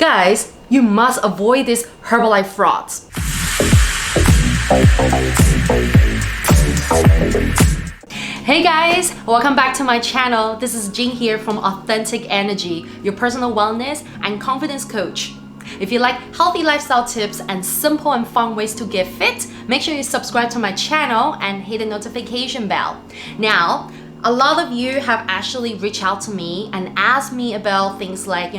Guys, you must avoid these Herbalife frauds. Hey guys, welcome back to my channel. This is Jing here from Authentic Energy, your personal wellness and confidence coach. If you like healthy lifestyle tips and simple and fun ways to get fit, make sure you subscribe to my channel and hit the notification bell. Now, a lot of you have actually reached out to me and asked me about things like,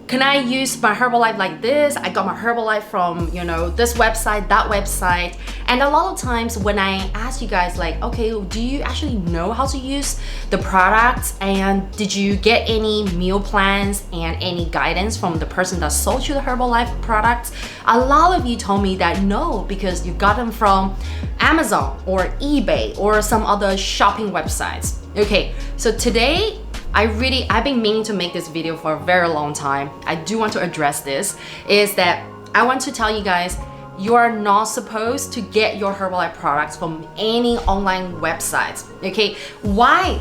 can I use my Herbalife like this? I got my Herbalife from, this website, that website. And a lot of times when I ask you guys like, okay, do you actually know how to use the products? And did you get any meal plans and any guidance from the person that sold you the Herbalife products? A lot of you told me that no, because you got them from Amazon or eBay or some other shopping websites. Okay, so today, I've been meaning to make this video for a very long time. I do want to address this, is that I want to tell you guys, you are not supposed to get your Herbalife products from any online websites, okay? Why?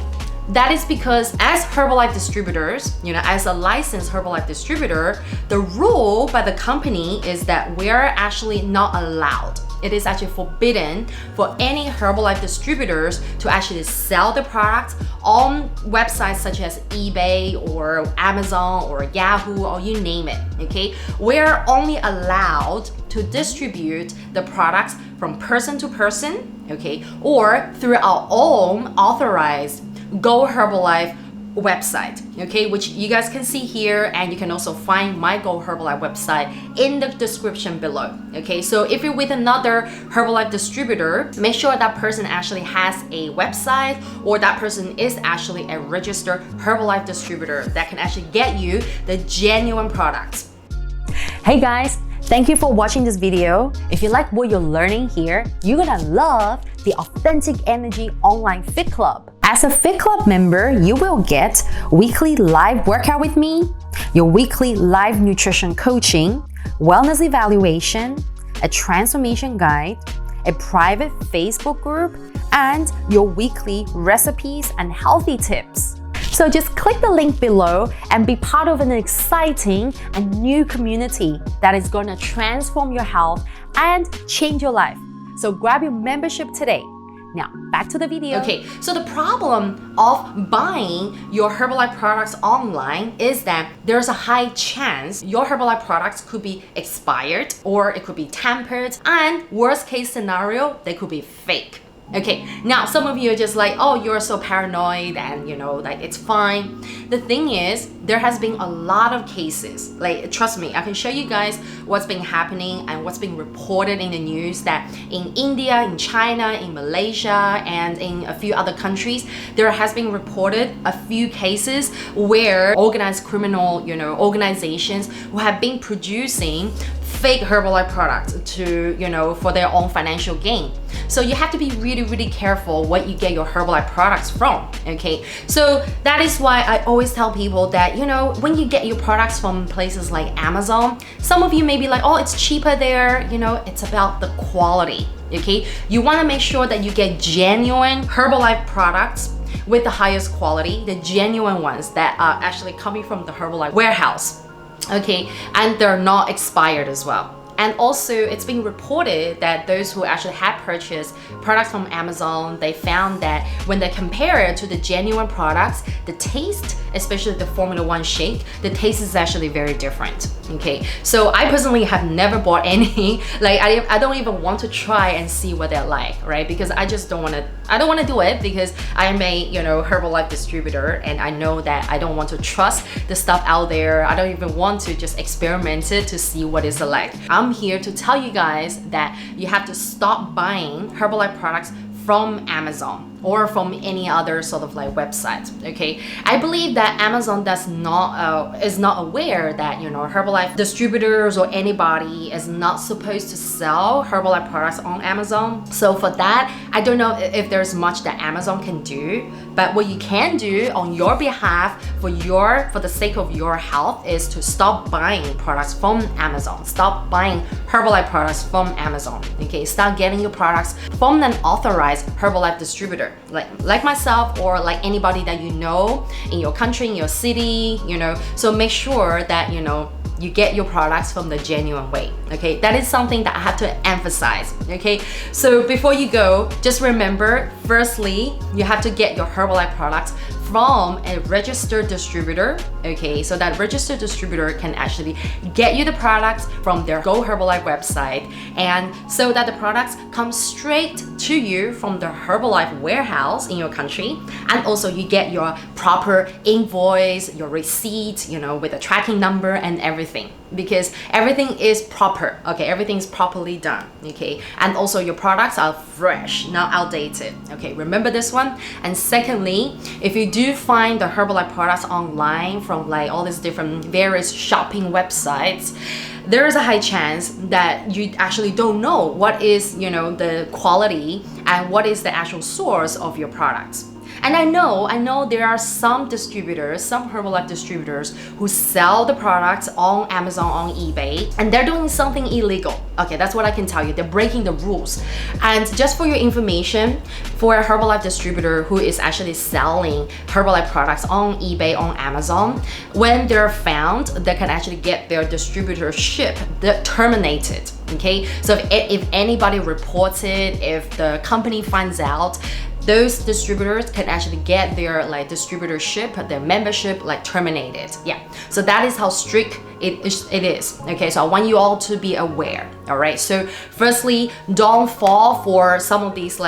That is because as Herbalife distributors, as a licensed Herbalife distributor, the rule by the company is that we're actually not allowed. It is actually forbidden for any Herbalife distributors to actually sell the products on websites such as eBay or Amazon or Yahoo or you name it, okay? We're only allowed to distribute the products from person to person, okay? Or through our own authorized Go Herbalife website, okay, which you guys can see here, and you can also find my Go Herbalife website in the description below, okay? So if you're with another Herbalife distributor, make sure that person actually has a website or that person is actually a registered Herbalife distributor that can actually get you the genuine products. Hey guys, thank you for watching this video. If you like what you're learning here, you're gonna love the Authentic Energy Online Fit Club. As a Fit Club member, you will get weekly live workout with me, your weekly live nutrition coaching, wellness evaluation, a transformation guide, a private Facebook group, and your weekly recipes and healthy tips. So just click the link below and be part of an exciting and new community that is going to transform your health and change your life. So grab your membership today. Now, back to the video. Okay, so the problem of buying your Herbalife products online is that there's a high chance your Herbalife products could be expired or it could be tampered, and worst case scenario, they could be fake. Okay, now some of you are just like, oh, you're so paranoid and like it's fine. The thing is, there has been a lot of cases, like trust me, I can show you guys what's been happening and what's been reported in the news that in India, in China, in Malaysia, and in a few other countries, there has been reported a few cases where organized criminal, organizations who have been producing fake Herbalife products to, for their own financial gain. So you have to be really, really careful what you get your Herbalife products from, okay? So that is why I always tell people that, when you get your products from places like Amazon, some of you may be like, oh, it's cheaper there, it's about the quality, okay? You wanna make sure that you get genuine Herbalife products with the highest quality, the genuine ones that are actually coming from the Herbalife warehouse. Okay, and they're not expired as well. And also, it's been reported that those who actually have purchased products from Amazon, they found that when they compare it to the genuine products, the taste, especially the Formula One shake, the taste is actually very different. Okay, so I personally have never bought any. Like I don't even want to try and see what they're like, right? Because I just don't want to. I don't want to do it because I am a Herbalife distributor, and I know that I don't want to trust the stuff out there. I don't even want to just experiment it to see what it's like. I'm here to tell you guys that you have to stop buying Herbalife products from Amazon or from any other sort of like website. Okay, I believe that Amazon is not aware that Herbalife distributors or anybody is not supposed to sell Herbalife products on Amazon. So for that, I don't know if there's much that Amazon can do, but what you can do on your behalf for the sake of your health is to stop buying products from Amazon. Stop buying Herbalife products from Amazon. Okay, start getting your products from an authorized Herbalife distributor, like myself or like anybody that in your country, in your city, so make sure that you get your products from the genuine way. Okay, that is something that I have to emphasize. Okay, so before you go, just remember, firstly, you have to get your Herbalife products from a registered distributor. Okay, so that registered distributor can actually get you the products from their Go Herbalife website, and so that the products come straight to you from the Herbalife warehouse in your country, and also you get your proper invoice, your receipt, with a tracking number and everything, because everything is proper. Okay, everything's properly done. Okay, and also your products are fresh, not outdated. Okay, remember this one. And secondly, if you do find the Herbalife products online from like all these different various shopping websites, there is a high chance that you actually don't know what is, the quality and what is the actual source of your products. And I know there are some distributors, some Herbalife distributors who sell the products on Amazon, on eBay, and they're doing something illegal. Okay, that's what I can tell you. They're breaking the rules. And just for your information, for a Herbalife distributor who is actually selling Herbalife products on eBay, on Amazon, when they're found, they can actually get their distributorship terminated. Okay, so if anybody reports it, if the company finds out, those distributors can actually get their distributorship, their membership terminated. Yeah, so that is how strict it is. Okay, so I want you all to be aware. All right, so firstly, don't fall for some of these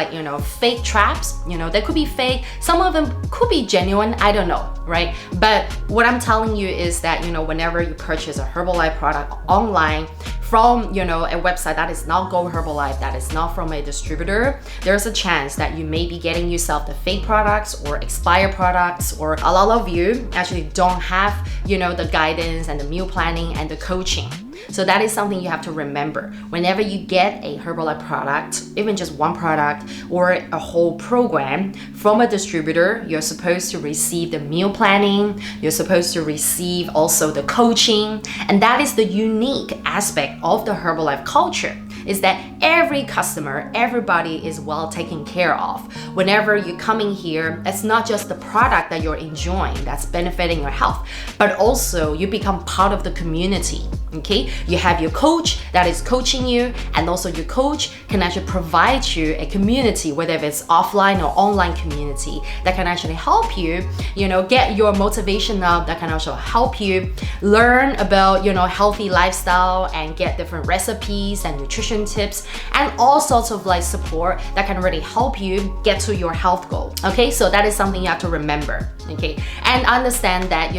fake traps. They could be fake, some of them could be genuine, I don't know, right? But what I'm telling you is that whenever you purchase a Herbalife product online from a website that is not Go Herbalife, that is not from a distributor, there's a chance that you may be getting yourself the fake products or expired products, or a lot of you actually don't have the guidance and the meal planning and the coaching. So that is something you have to remember. Whenever you get a Herbalife product, even just one product or a whole program from a distributor, you're supposed to receive the meal planning, you're supposed to receive also the coaching. And that is the unique aspect of the Herbalife culture, is that every customer, everybody is well taken care of. Whenever you're coming here, it's not just the product that you're enjoying that's benefiting your health, but also you become part of the community. Okay, you have your coach that is coaching you, and also your coach can actually provide you a community, whether it's offline or online community, that can actually help you, get your motivation up, that can also help you learn about, healthy lifestyle and get different recipes and nutrition tips and all sorts of support that can really help you get to your health goal. Okay, so that is something you have to remember. Okay, and understand that,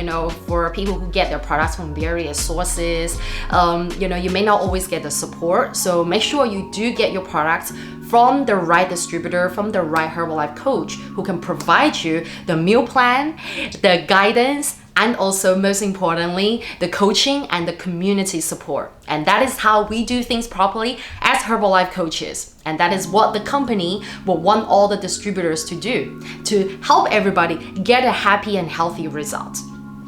for people who get their products from various sources, you may not always get the support. So make sure you do get your products from the right distributor, from the right Herbalife coach who can provide you the meal plan, the guidance, and also most importantly, the coaching and the community support. And that is how we do things properly as Herbalife coaches. And that is what the company will want all the distributors to do, to help everybody get a happy and healthy result.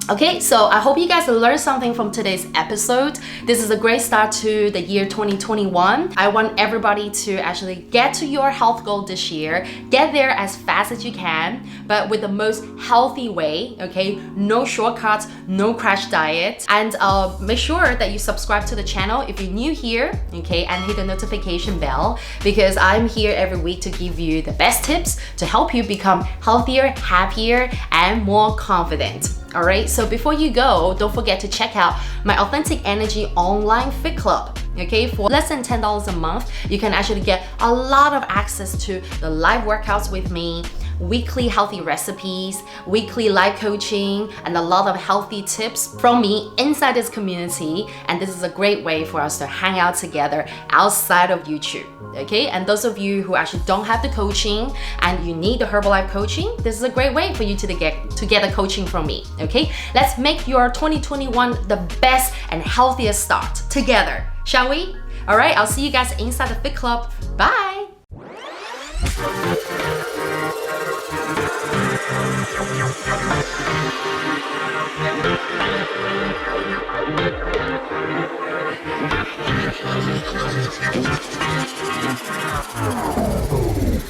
Okay, so I hope you guys learned something from today's episode. This is a great start to the year 2021. I want everybody to actually get to your health goal this year. Get there as fast as you can, but with the most healthy way, okay? No shortcuts, no crash diet. And make sure that you subscribe to the channel if you're new here, okay? And hit the notification bell, because I'm here every week to give you the best tips to help you become healthier, happier, and more confident. All right, so before you go, don't forget to check out my Authentic Energy online fit club. Okay, for less than $10 a month, you can actually get a lot of access to the live workouts with me, weekly healthy recipes, weekly live coaching, and a lot of healthy tips from me inside this community. And this is a great way for us to hang out together outside of YouTube. Okay, and those of you who actually don't have the coaching and you need the Herbalife coaching, this is a great way for you to get the coaching from me. Okay, let's make your 2021 the best and healthiest start together, shall we? All right, I'll see you guys inside the Fit Club. Bye.